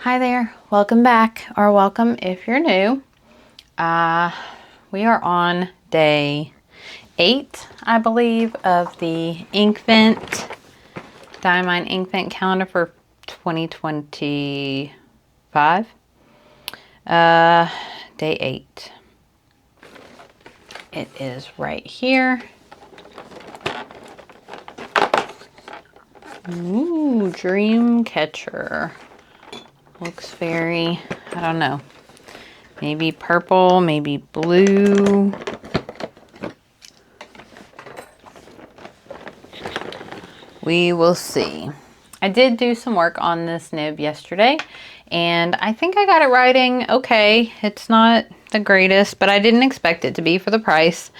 Hi there, welcome back, or welcome if you're new. We are on day 8, I believe, of the Inkvent, Diamine Inkvent calendar for 2025. Day 8. It is right here. Ooh, Dream Catcher. Looks very, I don't know, maybe purple, maybe blue. We will see. I did do some work on this nib yesterday, and I think I got it writing okay. It's not the greatest, but I didn't expect it to be for the price.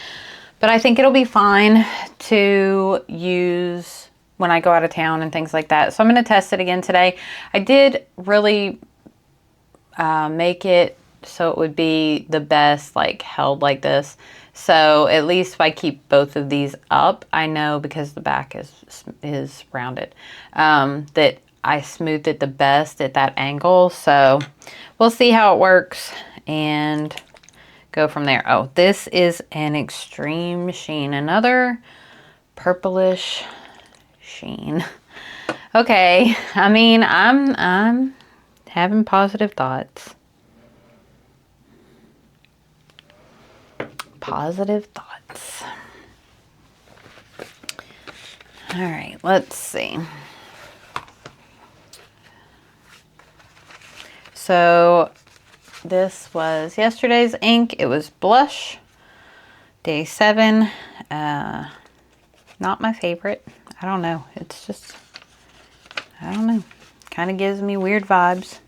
But I think it'll be fine to use when I go out of town and things like that. So I'm going to test it again today. I did really make it so it would be the best, like held like this. So at least if I keep both of these up, I know, because the back is rounded, that I smoothed it the best at that angle. So we'll see how it works and go from there. Oh, this is an extreme sheen, another purplish sheen. Okay, I mean, I'm having positive thoughts. Positive thoughts. All right, let's see. So this was yesterday's ink. It was blush. Day 7. Not my favorite. I don't know. It's just, I don't know. Kind of gives me weird vibes.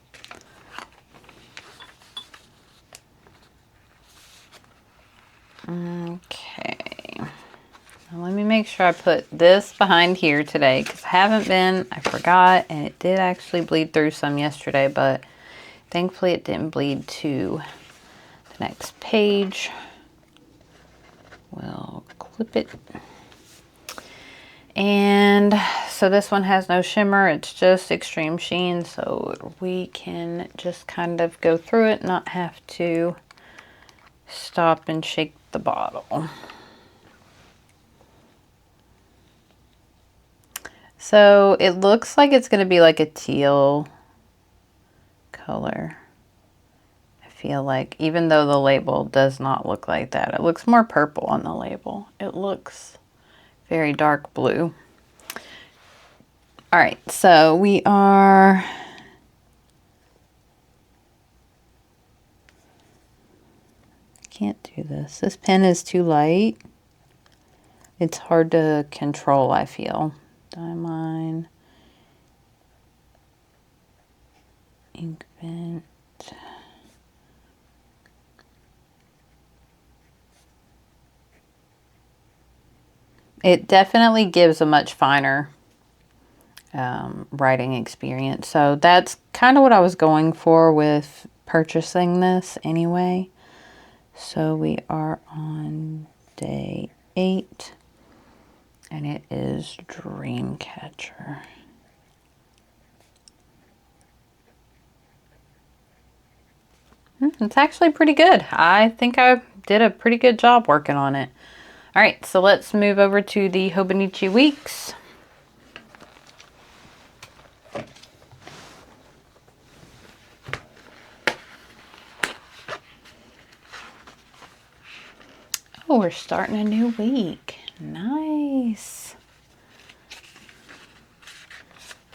Okay. Now let me make sure I put this behind here today, because I haven't been. I forgot, and it did actually bleed through some yesterday, but thankfully it didn't bleed to the next page. We'll clip it. And so this one has no shimmer. It's just extreme sheen, so we can just kind of go through it, not have to stop and shake the bottle. So it looks like it's going to be like a teal color. I feel like, even though the label does not look like that. It looks more purple on the label. It looks very dark blue. All right, so we are... Can't do this. This pen is too light. It's hard to control, I feel. Diamine. Inkvent. It definitely gives a much finer writing experience. So that's kind of what I was going for with purchasing this anyway. So we are on day 8, and it is Dreamcatcher. It's actually pretty good. I think I did a pretty good job working on it. All right, so let's move over to the Hobonichi Weeks. Oh, we're starting a new week. Nice.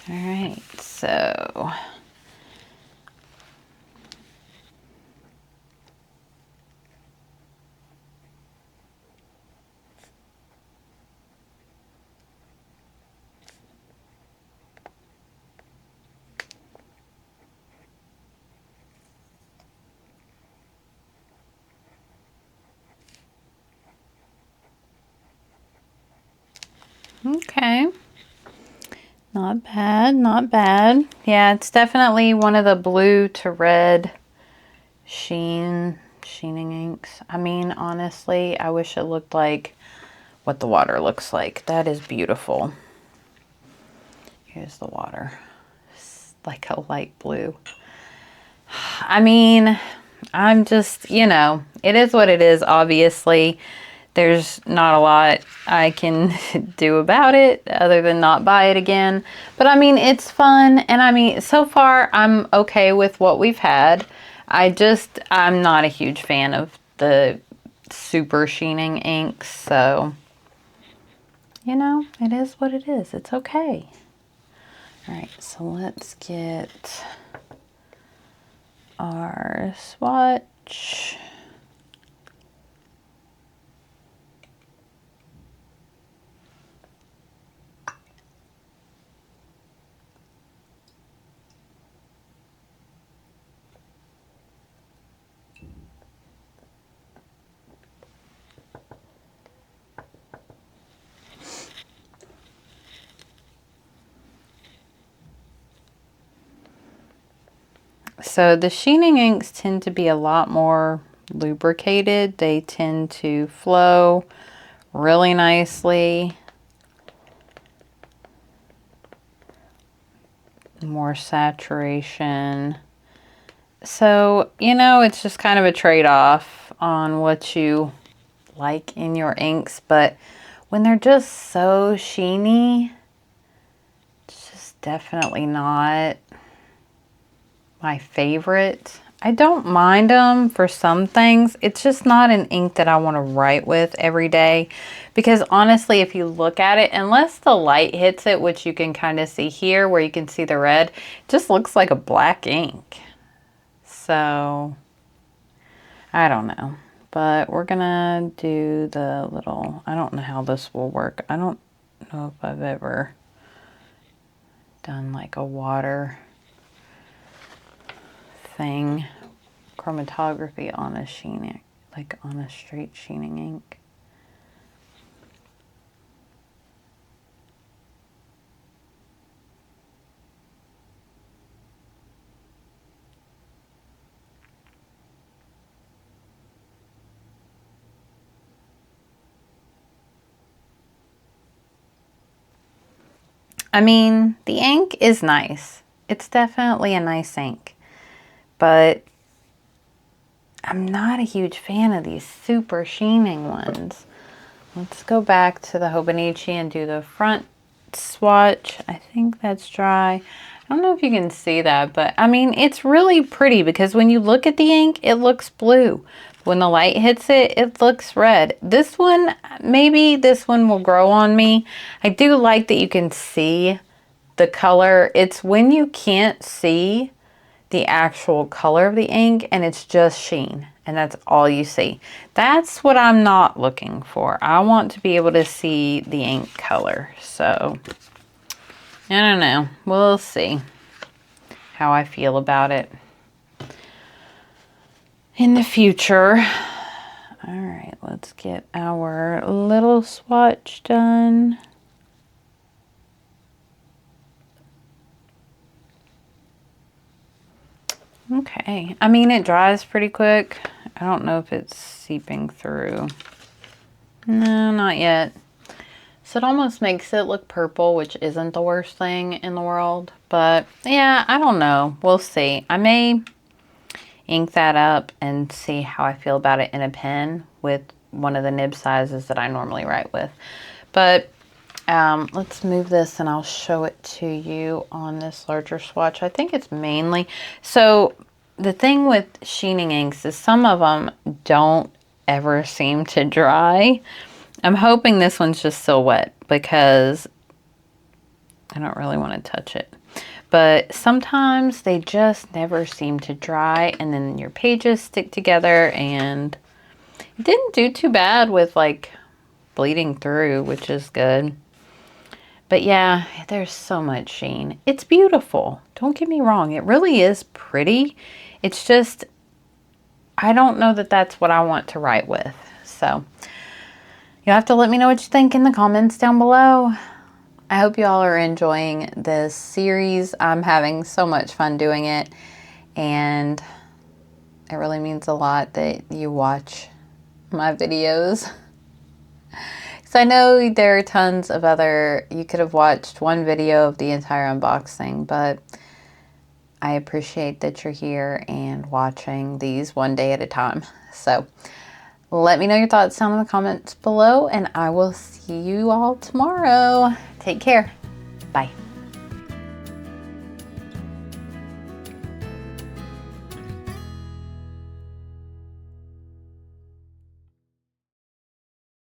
All right, so okay. Not bad, not bad. Yeah, it's definitely one of the blue to red sheening inks. I mean, honestly, I wish it looked like what the water looks like. That is beautiful. Here's the water. It's like a light blue. I mean, I'm just, you know, it is what it is, obviously. There's not a lot I can do about it other than not buy it again. But I mean, it's fun. And I mean, so far I'm okay with what we've had. I'm not a huge fan of the super sheening inks. So, you know, it is what it is. It's okay. All right, so let's get our swatch. So the sheening inks tend to be a lot more lubricated. They tend to flow really nicely. More saturation. So, you know, it's just kind of a trade-off on what you like in your inks. But when they're just so sheeny, it's just definitely not my favorite. I don't mind them for some things. It's just not an ink that I want to write with every day. Because honestly, if you look at it, unless the light hits it, which you can kind of see here where you can see the red, it just looks like a black ink. So, I don't know. But we're gonna do the little, I don't know how this will work. I don't know if I've ever done like a water thing, chromatography on a sheening, like on a straight sheening ink. I mean, the ink is nice. It's definitely a nice ink, but I'm not a huge fan of these super sheening ones. Let's go back to the Hobonichi and do the front swatch. I think that's dry. I don't know if you can see that, but I mean, it's really pretty because when you look at the ink, it looks blue. When the light hits it, it looks red. This one, maybe this one will grow on me. I do like that you can see the color. It's when you can't see the actual color of the ink and it's just sheen and that's all you see. That's what I'm not looking for. I want to be able to see the ink color. So I don't know. We'll see how I feel about it in the future. All right, let's get our little swatch done. Okay, I mean, it dries pretty quick. I don't know if it's seeping through. No, not yet. So it almost makes it look purple, which isn't the worst thing in the world. But yeah, I don't know. We'll see. I may ink that up and see how I feel about it in a pen with one of the nib sizes that I normally write with. But let's move this and I'll show it to you on this larger swatch. I think it's mainly, so the thing with sheening inks is some of them don't ever seem to dry. I'm hoping this one's just still wet because I don't really want to touch it. But sometimes they just never seem to dry and then your pages stick together, and it didn't do too bad with like bleeding through, which is good. But yeah, there's so much sheen. It's beautiful. Don't get me wrong. It really is pretty. It's just, I don't know that that's what I want to write with. So you'll have to let me know what you think in the comments down below. I hope you all are enjoying this series. I'm having so much fun doing it, and it really means a lot that you watch my videos. So I know there are tons of other, you could have watched one video of the entire unboxing, but I appreciate that you're here and watching these one day at a time. So let me know your thoughts down in the comments below, and I will see you all tomorrow. Take care. Bye.